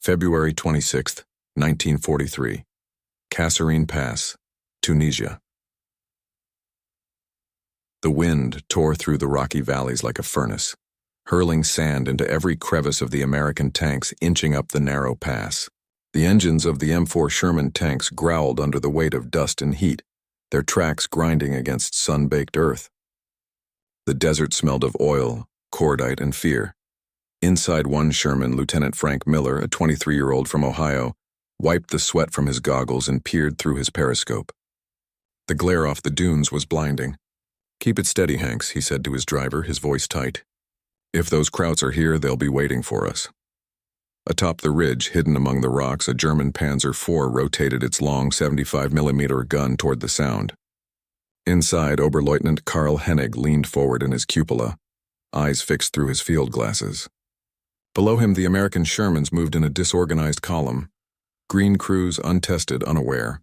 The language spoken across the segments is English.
February 26, 1943. Kasserine Pass, Tunisia. The wind tore through the rocky valleys like a furnace, hurling sand into every crevice of the American tanks inching up the narrow pass. The engines of the M4 Sherman tanks growled under the weight of dust and heat, their tracks grinding against sun-baked earth. The desert smelled of oil, cordite, and fear. Inside one Sherman, Lieutenant Frank Miller, a 23-year-old from Ohio, wiped the sweat from his goggles and peered through his periscope. The glare off the dunes was blinding. "Keep it steady, Hanks," he said to his driver, his voice tight. "If those Krauts are here, they'll be waiting for us." Atop the ridge, hidden among the rocks, a German Panzer IV rotated its long 75mm gun toward the sound. Inside, Oberleutnant Karl Hennig leaned forward in his cupola, eyes fixed through his field glasses. Below him, the American Shermans moved in a disorganized column. Green crews, untested, unaware.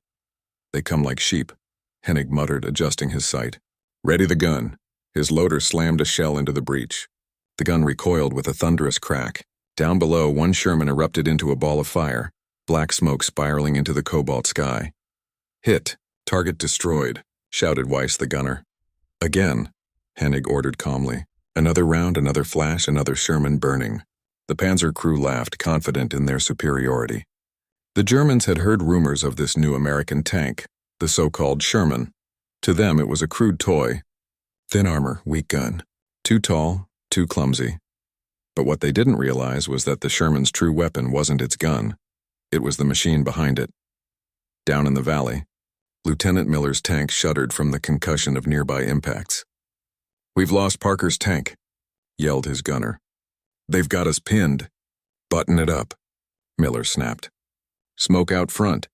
"They come like sheep," Hennig muttered, adjusting his sight. "Ready the gun." His loader slammed a shell into the breech. The gun recoiled with a thunderous crack. Down below, one Sherman erupted into a ball of fire, black smoke spiraling into the cobalt sky. "Hit. Target destroyed," shouted Weiss the gunner. "Again," Hennig ordered calmly. Another round, another flash, another Sherman burning. The Panzer crew laughed, confident in their superiority. The Germans had heard rumors of this new American tank, the so-called Sherman. To them, it was a crude toy. Thin armor, weak gun. Too tall, too clumsy. But what they didn't realize was that the Sherman's true weapon wasn't its gun. It was the machine behind it. Down in the valley, Lieutenant Miller's tank shuddered from the concussion of nearby impacts. "We've lost Parker's tank," yelled his gunner. "They've got us pinned." "Button it up," Miller snapped. "Smoke out front."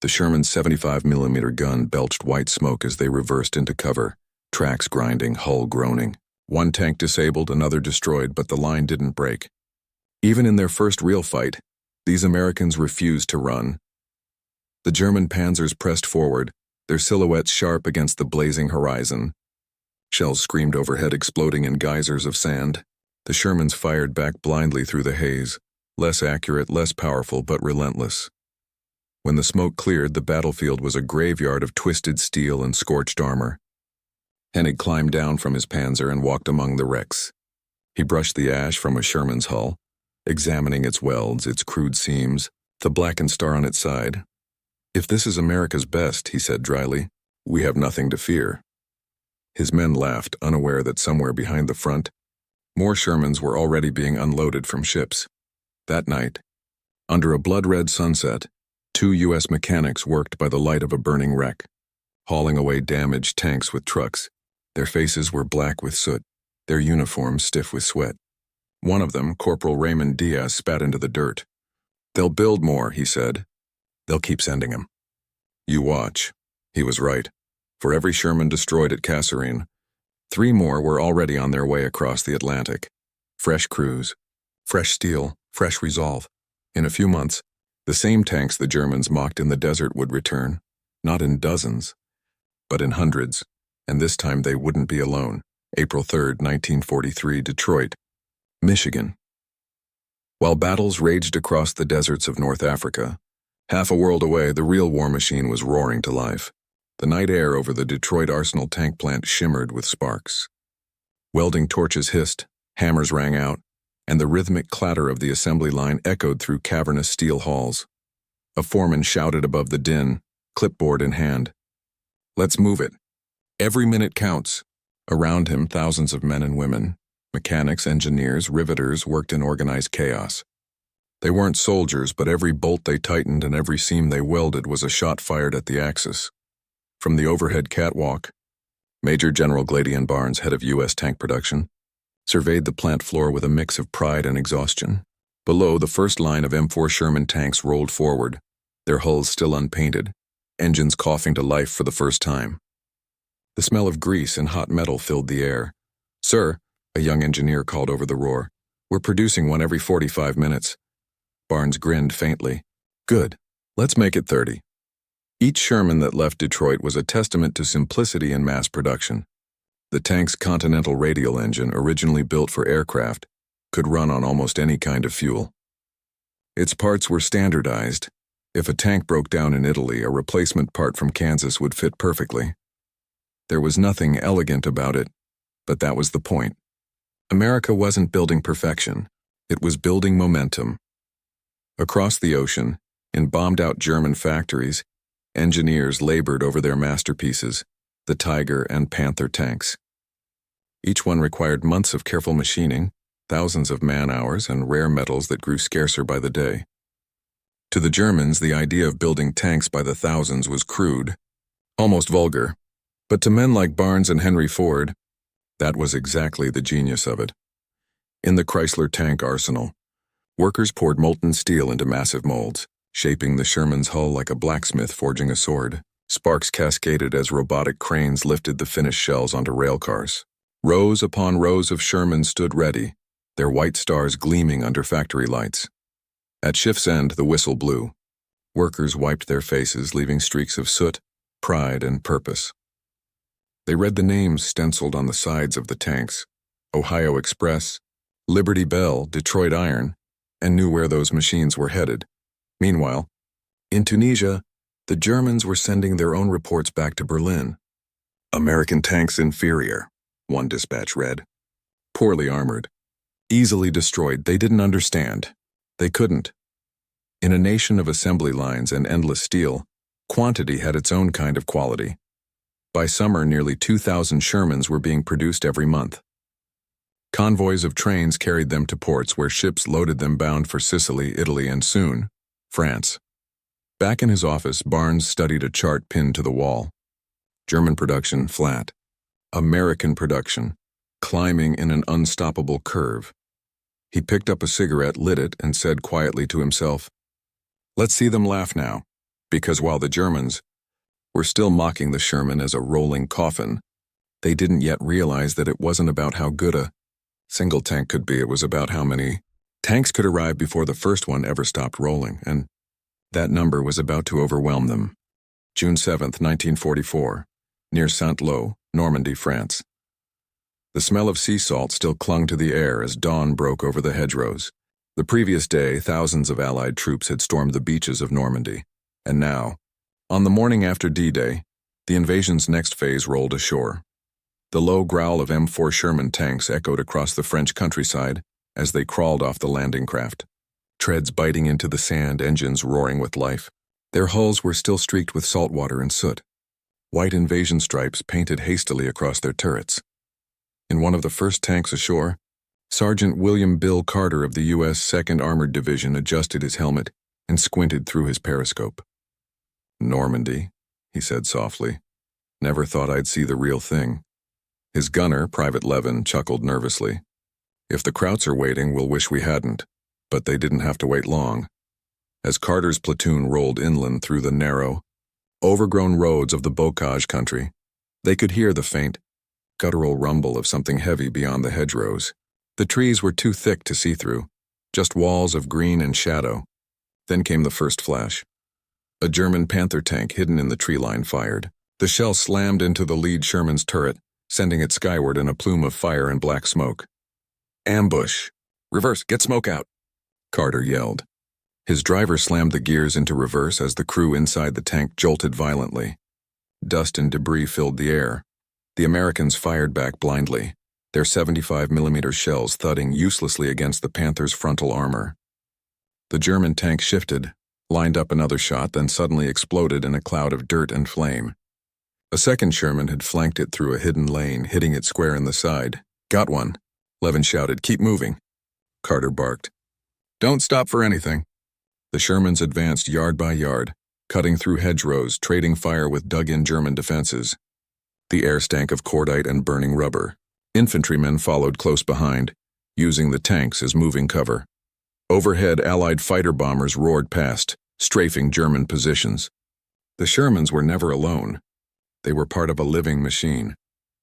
The Sherman's 75mm gun belched white smoke as they reversed into cover, tracks grinding, hull groaning. One tank disabled, another destroyed, but the line didn't break. Even in their first real fight, these Americans refused to run. The German panzers pressed forward, their silhouettes sharp against the blazing horizon. Shells screamed overhead, exploding in geysers of sand. The Shermans fired back blindly through the haze, less accurate, less powerful, but relentless. When the smoke cleared, the battlefield was a graveyard of twisted steel and scorched armor. Hennig climbed down from his Panzer and walked among the wrecks. He brushed the ash from a Sherman's hull, examining its welds, its crude seams, the blackened star on its side. "If this is America's best," he said dryly, "we have nothing to fear." His men laughed, unaware that somewhere behind the front, more Shermans were already being unloaded from ships. That night, under a blood-red sunset, 2 U.S. mechanics worked by the light of a burning wreck, hauling away damaged tanks with trucks. Their faces were black with soot, their uniforms stiff with sweat. One of them, Corporal Raymond Diaz, spat into the dirt. "They'll build more," he said. "They'll keep sending them." You watch. He was right. For every Sherman destroyed at Kasserine, 3 more were already on their way across the Atlantic. Fresh crews, fresh steel, fresh resolve. In a few months, the same tanks the Germans mocked in the desert would return, not in dozens, but in hundreds, and this time they wouldn't be alone. April 3, 1943, Detroit, Michigan. While battles raged across the deserts of North Africa, half a world away, the real war machine was roaring to life. The night air over the Detroit Arsenal tank plant shimmered with sparks. Welding torches hissed, hammers rang out, and the rhythmic clatter of the assembly line echoed through cavernous steel halls. A foreman shouted above the din, clipboard in hand, "Let's move it. Every minute counts." Around him, thousands of men and women, mechanics, engineers, riveters, worked in organized chaos. They weren't soldiers, but every bolt they tightened and every seam they welded was a shot fired at the axis. From the overhead catwalk, Major General Gladian Barnes, head of U.S. tank production, surveyed the plant floor with a mix of pride and exhaustion. Below, the first line of M4 Sherman tanks rolled forward, their hulls still unpainted, engines coughing to life for the first time. The smell of grease and hot metal filled the air. "Sir," a young engineer called over the roar, "we're producing one every 45 minutes. Barnes grinned faintly. "Good. Let's make it 30. Each Sherman that left Detroit was a testament to simplicity in mass production. The tank's Continental radial engine, originally built for aircraft, could run on almost any kind of fuel. Its parts were standardized. If a tank broke down in Italy, a replacement part from Kansas would fit perfectly. There was nothing elegant about it, but that was the point. America wasn't building perfection. It was building momentum. Across the ocean, in bombed-out German factories, engineers labored over their masterpieces, the Tiger and Panther tanks. Each one required months of careful machining, thousands of man-hours, and rare metals that grew scarcer by the day. To the Germans, the idea of building tanks by the thousands was crude, almost vulgar. But to men like Barnes and Henry Ford, that was exactly the genius of it. In the Chrysler tank arsenal, workers poured molten steel into massive molds, shaping the Sherman's hull like a blacksmith forging a sword. Sparks cascaded as robotic cranes lifted the finished shells onto rail cars. Rows upon rows of Shermans stood ready, their white stars gleaming under factory lights. At shift's end, the whistle blew. Workers wiped their faces, leaving streaks of soot, pride, and purpose. They read the names stenciled on the sides of the tanks: Ohio Express, Liberty Bell, Detroit Iron, and knew where those machines were headed. Meanwhile, in Tunisia, the Germans were sending their own reports back to Berlin. American tanks inferior, one dispatch read. Poorly armored. Easily destroyed. They didn't understand. They couldn't. In a nation of assembly lines and endless steel, quantity had its own kind of quality. By summer, nearly 2,000 Shermans were being produced every month. Convoys of trains carried them to ports where ships loaded them bound for Sicily, Italy, and soon, France. Back in his office, Barnes studied a chart pinned to the wall. German production flat. American production climbing in an unstoppable curve. He picked up a cigarette, lit it, and said quietly to himself, "Let's see them laugh now," because while the Germans were still mocking the Sherman as a rolling coffin, they didn't yet realize that it wasn't about how good a single tank could be. It was about how many tanks could arrive before the first one ever stopped rolling, and that number was about to overwhelm them. June 7th, 1944, near Saint-Lô, Normandy, France. The smell of sea salt still clung to the air as dawn broke over the hedgerows. The previous day, thousands of Allied troops had stormed the beaches of Normandy, and now, on the morning after D-Day, the invasion's next phase rolled ashore. The low growl of M4 Sherman tanks echoed across the French countryside as they crawled off the landing craft. Treads biting into the sand, engines roaring with life. Their hulls were still streaked with salt water and soot. White invasion stripes painted hastily across their turrets. In one of the first tanks ashore, Sergeant William Bill Carter of the U.S. 2nd Armored Division adjusted his helmet and squinted through his periscope. "Normandy," he said softly. "Never thought I'd see the real thing." His gunner, Private Levin, chuckled nervously. "If the Krauts are waiting, we'll wish we hadn't." But they didn't have to wait long. As Carter's platoon rolled inland through the narrow, overgrown roads of the Bocage country, they could hear the faint, guttural rumble of something heavy beyond the hedgerows. The trees were too thick to see through, just walls of green and shadow. Then came the first flash. A German Panther tank hidden in the tree line fired. The shell slammed into the lead Sherman's turret, sending it skyward in a plume of fire and black smoke. "Ambush! Reverse, get smoke out!" Carter yelled. His driver slammed the gears into reverse as the crew inside the tank jolted violently. Dust and debris filled the air. The Americans fired back blindly, their 75mm shells thudding uselessly against the Panther's frontal armor. The German tank shifted, lined up another shot, then suddenly exploded in a cloud of dirt and flame. A second Sherman had flanked it through a hidden lane, hitting it square in the side. "Got one," Levin shouted. "Keep moving." Carter barked. "Don't stop for anything." The Shermans advanced yard by yard, cutting through hedgerows, trading fire with dug-in German defenses. The air stank of cordite and burning rubber. Infantrymen followed close behind, using the tanks as moving cover. Overhead, Allied fighter bombers roared past, strafing German positions. The Shermans were never alone. They were part of a living machine,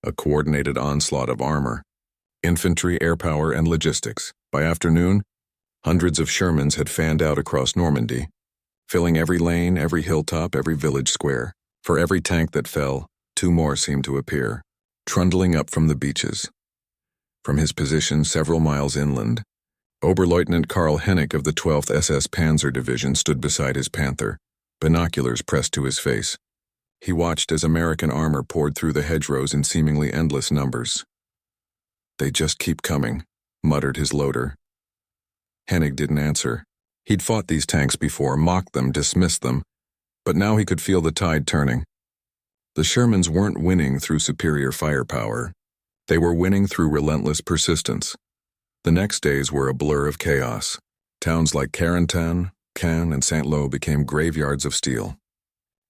a coordinated onslaught of armor, infantry, air power, and logistics. By afternoon, hundreds of Shermans had fanned out across Normandy, filling every lane, every hilltop, every village square. For every tank that fell, two more seemed to appear, trundling up from the beaches. From his position several miles inland, Oberleutnant Karl Hennig of the 12th SS Panzer Division stood beside his Panther, binoculars pressed to his face. He watched as American armor poured through the hedgerows in seemingly endless numbers. "They just keep coming," muttered his loader. Hennig didn't answer. He'd fought these tanks before, mocked them, dismissed them, but now he could feel the tide turning. The Shermans weren't winning through superior firepower. They were winning through relentless persistence. The next days were a blur of chaos. Towns like Carentan, Caen, and Saint-Lô became graveyards of steel.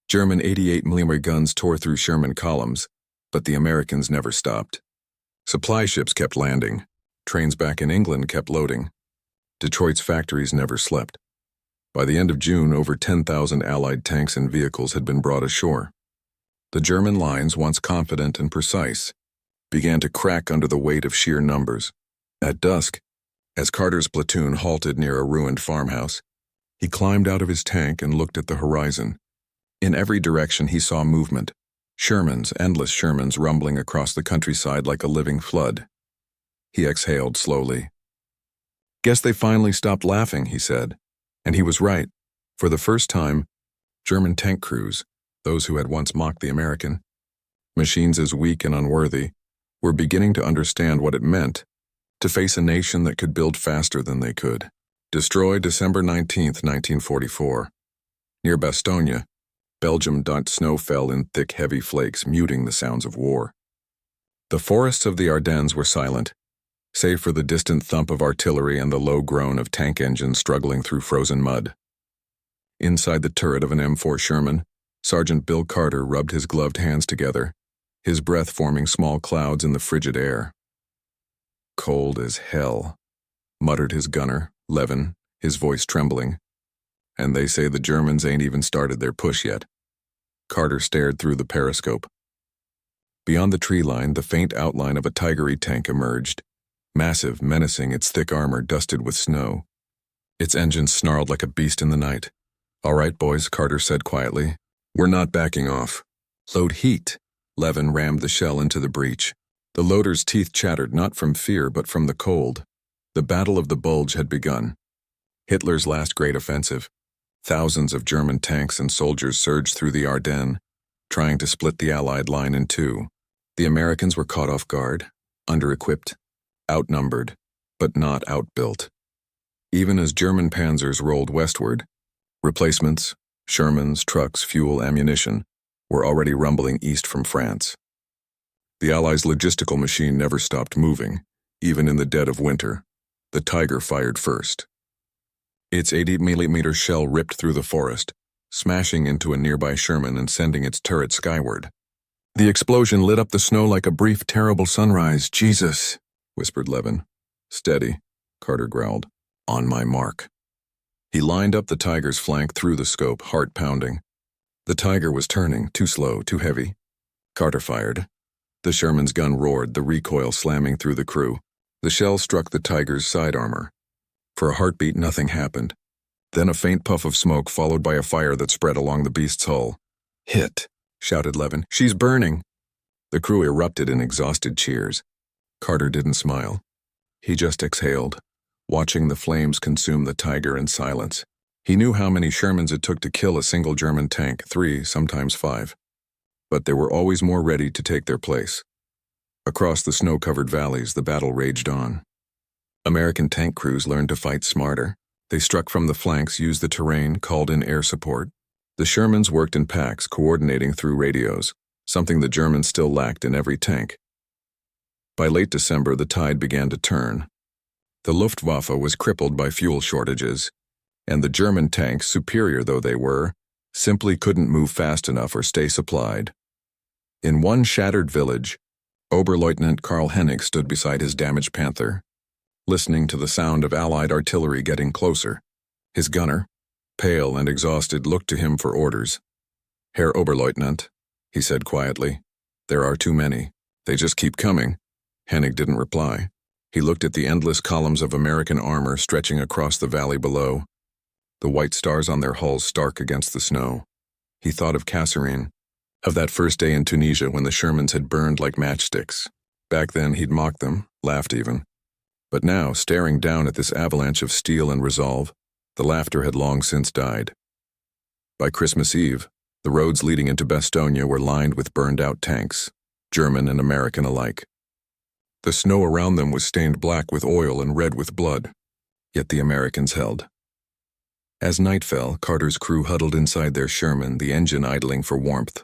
German 88mm guns tore through Sherman columns, but the Americans never stopped. Supply ships kept landing. Trains back in England kept loading. Detroit's factories never slept. By the end of June, over 10,000 Allied tanks and vehicles had been brought ashore. The German lines, once confident and precise, began to crack under the weight of sheer numbers. At dusk, as Carter's platoon halted near a ruined farmhouse, he climbed out of his tank and looked at the horizon. In every direction he saw movement. Shermans, endless Shermans rumbling across the countryside like a living flood. He exhaled slowly. "Guess they finally stopped laughing," he said. And he was right. For the first time, German tank crews, those who had once mocked the American, machines as weak and unworthy, were beginning to understand what it meant to face a nation that could build faster than they could. Destroyed December 19th, 1944. Near Bastogne, Belgium, snow fell in thick, heavy flakes, muting the sounds of war. The forests of the Ardennes were silent, save for the distant thump of artillery and the low groan of tank engines struggling through frozen mud. Inside the turret of an M4 Sherman, Sergeant Bill Carter rubbed his gloved hands together, his breath forming small clouds in the frigid air. "Cold as hell," muttered his gunner, Levin, his voice trembling. "And they say the Germans ain't even started their push yet." Carter stared through the periscope. Beyond the tree line, the faint outline of a Tiger tank emerged, massive, menacing, its thick armor dusted with snow. Its engines snarled like a beast in the night. "All right, boys," Carter said quietly. "We're not backing off." "Load heat." Levin rammed the shell into the breech. The loader's teeth chattered not from fear but from the cold. The Battle of the Bulge had begun. Hitler's last great offensive. Thousands of German tanks and soldiers surged through the Ardennes, trying to split the Allied line in two. The Americans were caught off guard, under-equipped, outnumbered, but not outbuilt. Even as German panzers rolled westward, replacements, Shermans, trucks, fuel, ammunition, were already rumbling east from France. The Allies' logistical machine never stopped moving, even in the dead of winter. The Tiger fired first. Its 80mm shell ripped through the forest, smashing into a nearby Sherman and sending its turret skyward. The explosion lit up the snow like a brief, terrible sunrise. "Jesus," whispered Levin. "Steady," Carter growled. "On my mark." He lined up the Tiger's flank through the scope, heart pounding. The Tiger was turning, too slow, too heavy. Carter fired. The Sherman's gun roared, the recoil slamming through the crew. The shell struck the Tiger's side armor. For a heartbeat, nothing happened. Then a faint puff of smoke followed by a fire that spread along the beast's hull. "Hit," shouted Levin. "She's burning." The crew erupted in exhausted cheers. Carter didn't smile. He just exhaled, watching the flames consume the Tiger in silence. He knew how many Shermans it took to kill a single German tank, 3, sometimes 5. But there were always more ready to take their place. Across the snow-covered valleys, the battle raged on. American tank crews learned to fight smarter. They struck from the flanks, used the terrain, called in air support. The Shermans worked in packs, coordinating through radios, something the Germans still lacked in every tank. By late December, the tide began to turn. The Luftwaffe was crippled by fuel shortages, and the German tanks, superior though they were, simply couldn't move fast enough or stay supplied. In one shattered village, Oberleutnant Karl Hennig stood beside his damaged Panther, listening to the sound of Allied artillery getting closer. His gunner, pale and exhausted, looked to him for orders. "Herr Oberleutnant," he said quietly, "there are too many. They just keep coming." Hennig didn't reply. He looked at the endless columns of American armor stretching across the valley below, the white stars on their hulls stark against the snow. He thought of Kasserine, of that first day in Tunisia when the Shermans had burned like matchsticks. Back then he'd mocked them, laughed even. But now, staring down at this avalanche of steel and resolve, the laughter had long since died. By Christmas Eve, the roads leading into Bastogne were lined with burned-out tanks, German and American alike. The snow around them was stained black with oil and red with blood, yet the Americans held. As night fell, Carter's crew huddled inside their Sherman, the engine idling for warmth.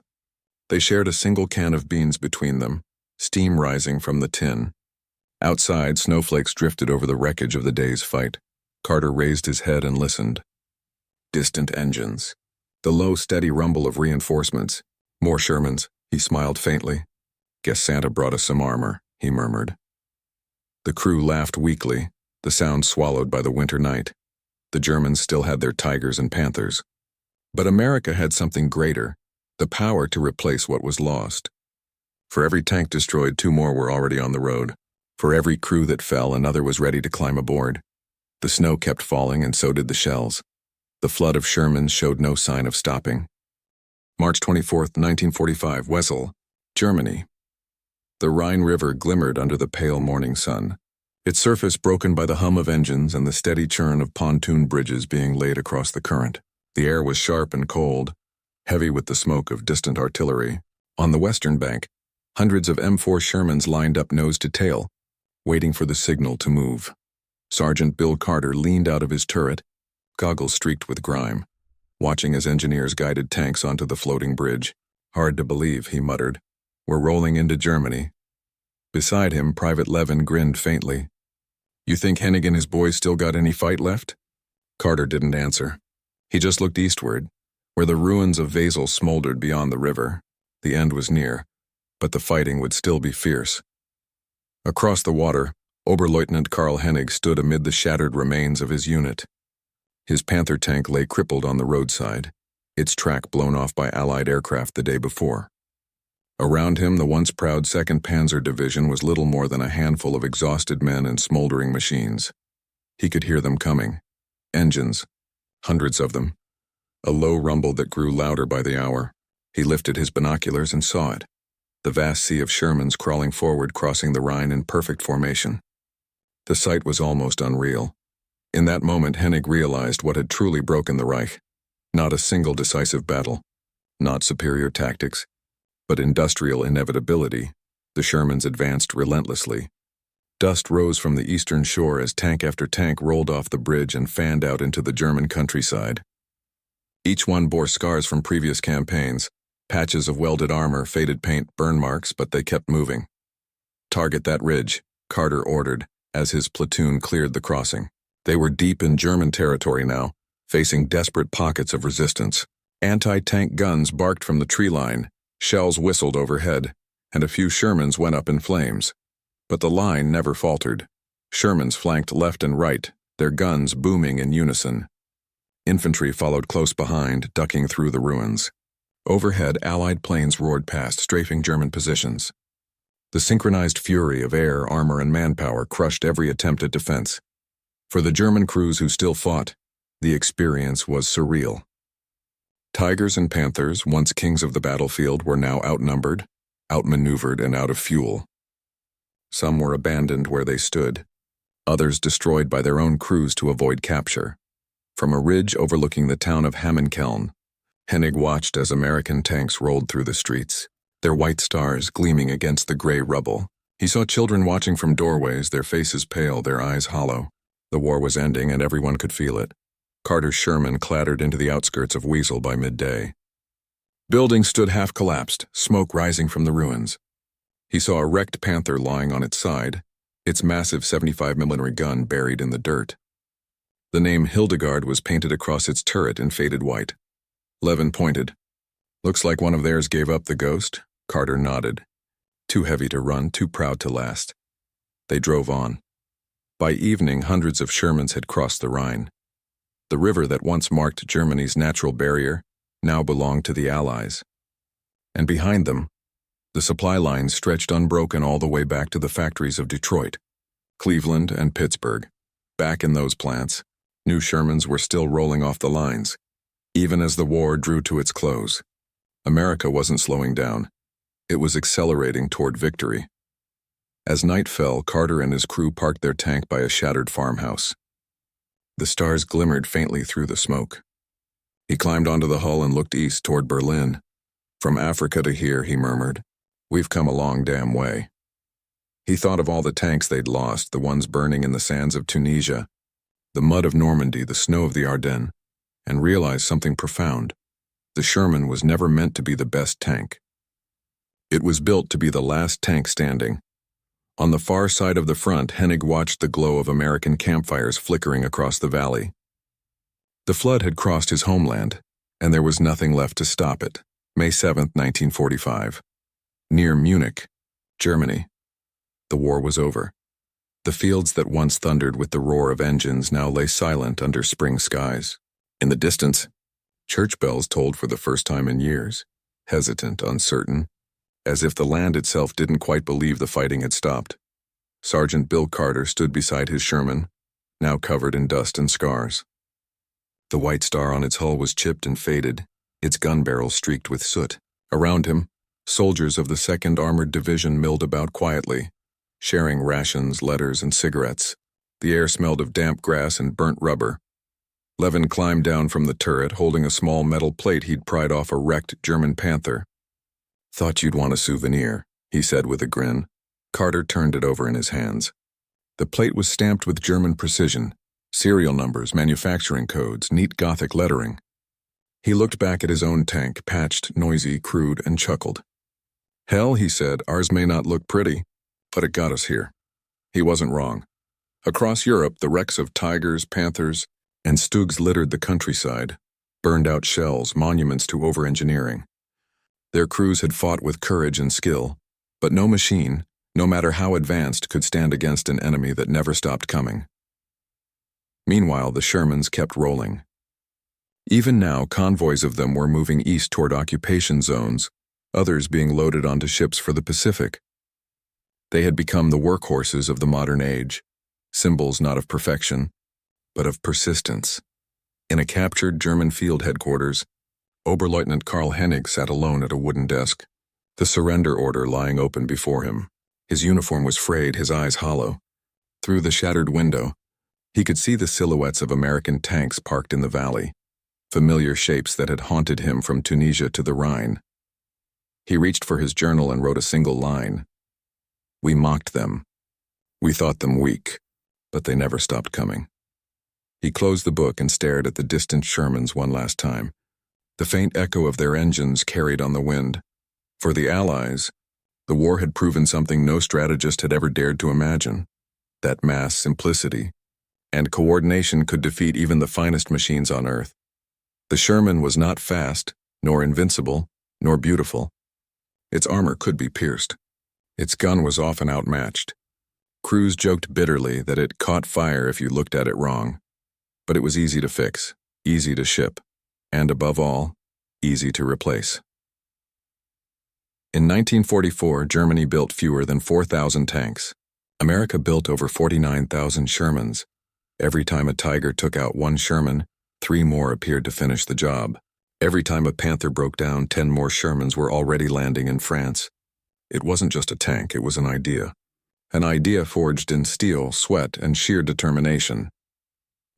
They shared a single can of beans between them, steam rising from the tin. Outside, snowflakes drifted over the wreckage of the day's fight. Carter raised his head and listened. Distant engines. The low, steady rumble of reinforcements. More Shermans, he smiled faintly. Guess Santa brought us some armor, he murmured. The crew laughed weakly, the sound swallowed by the winter night. The Germans still had their Tigers and Panthers. But America had something greater, the power to replace what was lost. For every tank destroyed, 2 more were already on the road. For every crew that fell, another was ready to climb aboard. The snow kept falling, and so did the shells. The flood of Shermans showed no sign of stopping. March 24, 1945, Wesel, Germany. The Rhine River glimmered under the pale morning sun, its surface broken by the hum of engines and the steady churn of pontoon bridges being laid across the current. The air was sharp and cold, heavy with the smoke of distant artillery. On the western bank, hundreds of M4 Shermans lined up nose to tail, waiting for the signal to move. Sergeant Bill Carter leaned out of his turret, goggles streaked with grime, watching as engineers guided tanks onto the floating bridge. Hard to believe, he muttered. We're rolling into Germany. Beside him, Private Levin grinned faintly. You think Hennig and his boys still got any fight left? Carter didn't answer. He just looked eastward, where the ruins of Wesel smoldered beyond the river. The end was near, but the fighting would still be fierce. Across the water, Oberleutnant Karl Hennig stood amid the shattered remains of his unit. His Panther tank lay crippled on the roadside, its track blown off by Allied aircraft the day before. Around him, the once proud 2nd Panzer Division was little more than a handful of exhausted men and smoldering machines. He could hear them coming. Engines. Hundreds of them. A low rumble that grew louder by the hour. He lifted his binoculars and saw it. The vast sea of Shermans crawling forward, crossing the Rhine in perfect formation. The sight was almost unreal. In that moment, Hennig realized what had truly broken the Reich. Not a single decisive battle. Not superior tactics. But industrial inevitability. The Shermans advanced relentlessly. Dust rose from the eastern shore as tank after tank rolled off the bridge and fanned out into the German countryside. Each one bore scars from previous campaigns, patches of welded armor, faded paint, burn marks, but they kept moving. Target that ridge, Carter ordered, as his platoon cleared the crossing. They were deep in German territory now, facing desperate pockets of resistance. Anti-tank guns barked from the tree line, shells whistled overhead, and a few Shermans went up in flames. But the line never faltered. Shermans flanked left and right, their guns booming in unison. Infantry followed close behind, ducking through the ruins. Overhead, Allied planes roared past, strafing German positions. The synchronized fury of air, armor, and manpower crushed every attempt at defense. For the German crews who still fought, the experience was surreal. Tigers and Panthers, once kings of the battlefield, were now outnumbered, outmaneuvered, and out of fuel. Some were abandoned where they stood, others destroyed by their own crews to avoid capture. From a ridge overlooking the town of Hammenkeln, Hennig watched as American tanks rolled through the streets, their white stars gleaming against the gray rubble. He saw children watching from doorways, their faces pale, their eyes hollow. The war was ending, and everyone could feel it. Carter's Sherman clattered into the outskirts of Wesel by midday. Buildings stood half-collapsed, smoke rising from the ruins. He saw a wrecked Panther lying on its side, its massive 75mm gun buried in the dirt. The name Hildegard was painted across its turret in faded white. Levin pointed. Looks like one of theirs gave up the ghost. Carter nodded. Too heavy to run, too proud to last. They drove on. By evening, hundreds of Shermans had crossed the Rhine. The river that once marked Germany's natural barrier now belonged to the Allies. And behind them, the supply lines stretched unbroken all the way back to the factories of Detroit, Cleveland, and Pittsburgh. Back in those plants, new Shermans were still rolling off the lines, even as the war drew to its close. America wasn't slowing down. It was accelerating toward victory. As night fell, Carter and his crew parked their tank by a shattered farmhouse. The stars glimmered faintly through the smoke. He climbed onto the hull and looked east toward Berlin. "From Africa to here," he murmured. "We've come a long damn way." He thought of all the tanks they'd lost, the ones burning in the sands of Tunisia, the mud of Normandy, the snow of the Ardennes, and realized something profound. The Sherman was never meant to be the best tank. It was built to be the last tank standing. On the far side of the front, Hennig watched the glow of American campfires flickering across the valley. The flood had crossed his homeland, and there was nothing left to stop it. May 7, 1945. Near Munich, Germany. The war was over. The fields that once thundered with the roar of engines now lay silent under spring skies. In the distance, church bells tolled for the first time in years, hesitant, uncertain, as if the land itself didn't quite believe the fighting had stopped. Sergeant Bill Carter stood beside his Sherman, now covered in dust and scars. The white star on its hull was chipped and faded, its gun barrel streaked with soot. Around him, soldiers of the 2nd Armored Division milled about quietly, sharing rations, letters, and cigarettes. The air smelled of damp grass and burnt rubber. Levin climbed down from the turret, holding a small metal plate he'd pried off a wrecked German Panther. "Thought you'd want a souvenir," he said with a grin. Carter turned it over in his hands. The plate was stamped with German precision, serial numbers, manufacturing codes, neat Gothic lettering. He looked back at his own tank, patched, noisy, crude, and chuckled. "Hell," he said, "ours may not look pretty, but it got us here." He wasn't wrong. Across Europe, the wrecks of Tigers, Panthers, and Stugs littered the countryside, burned-out shells, monuments to over-engineering. Their crews had fought with courage and skill, but no machine, no matter how advanced, could stand against an enemy that never stopped coming. Meanwhile, the Shermans kept rolling. Even now, convoys of them were moving east toward occupation zones, others being loaded onto ships for the Pacific. They had become the workhorses of the modern age, symbols not of perfection, but of persistence. In a captured German field headquarters, Oberleutnant Karl Hennig sat alone at a wooden desk, the surrender order lying open before him. His uniform was frayed, his eyes hollow. Through the shattered window, he could see the silhouettes of American tanks parked in the valley, familiar shapes that had haunted him from Tunisia to the Rhine. He reached for his journal and wrote a single line. "We mocked them. We thought them weak, but they never stopped coming." He closed the book and stared at the distant Shermans one last time. The faint echo of their engines carried on the wind. For the Allies, the war had proven something no strategist had ever dared to imagine, that mass simplicity and coordination could defeat even the finest machines on Earth. The Sherman was not fast, nor invincible, nor beautiful. Its armor could be pierced. Its gun was often outmatched. Crews joked bitterly that it caught fire if you looked at it wrong. But it was easy to fix, easy to ship, and above all, easy to replace. In 1944, Germany built fewer than 4,000 tanks. America built over 49,000 Shermans. Every time a Tiger took out one Sherman, 3 more appeared to finish the job. Every time a Panther broke down, 10 more Shermans were already landing in France. It wasn't just a tank, it was an idea. An idea forged in steel, sweat, and sheer determination.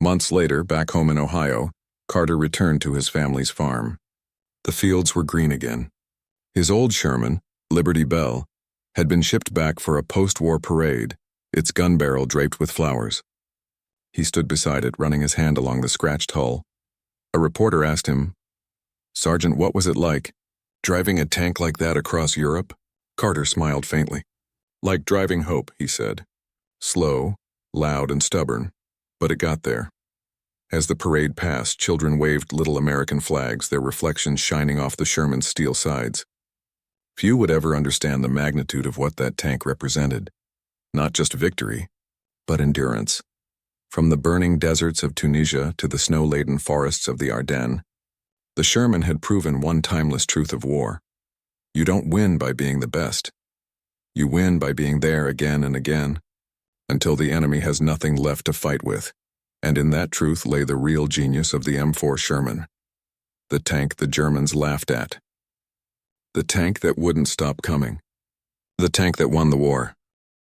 Months later, back home in Ohio, Carter returned to his family's farm. The fields were green again. His old Sherman, Liberty Bell, had been shipped back for a post-war parade, its gun barrel draped with flowers. He stood beside it, running his hand along the scratched hull. A reporter asked him, "Sergeant, what was it like, driving a tank like that across Europe?" Carter smiled faintly. "Like driving hope," he said. "Slow, loud, and stubborn, but it got there." As the parade passed, children waved little American flags, their reflections shining off the Sherman's steel sides. Few would ever understand the magnitude of what that tank represented. Not just victory, but endurance. From the burning deserts of Tunisia to the snow-laden forests of the Ardennes, the Sherman had proven one timeless truth of war. You don't win by being the best. You win by being there again and again, until the enemy has nothing left to fight with. And in that truth lay the real genius of the M4 Sherman, the tank the Germans laughed at. The tank that wouldn't stop coming. The tank that won the war.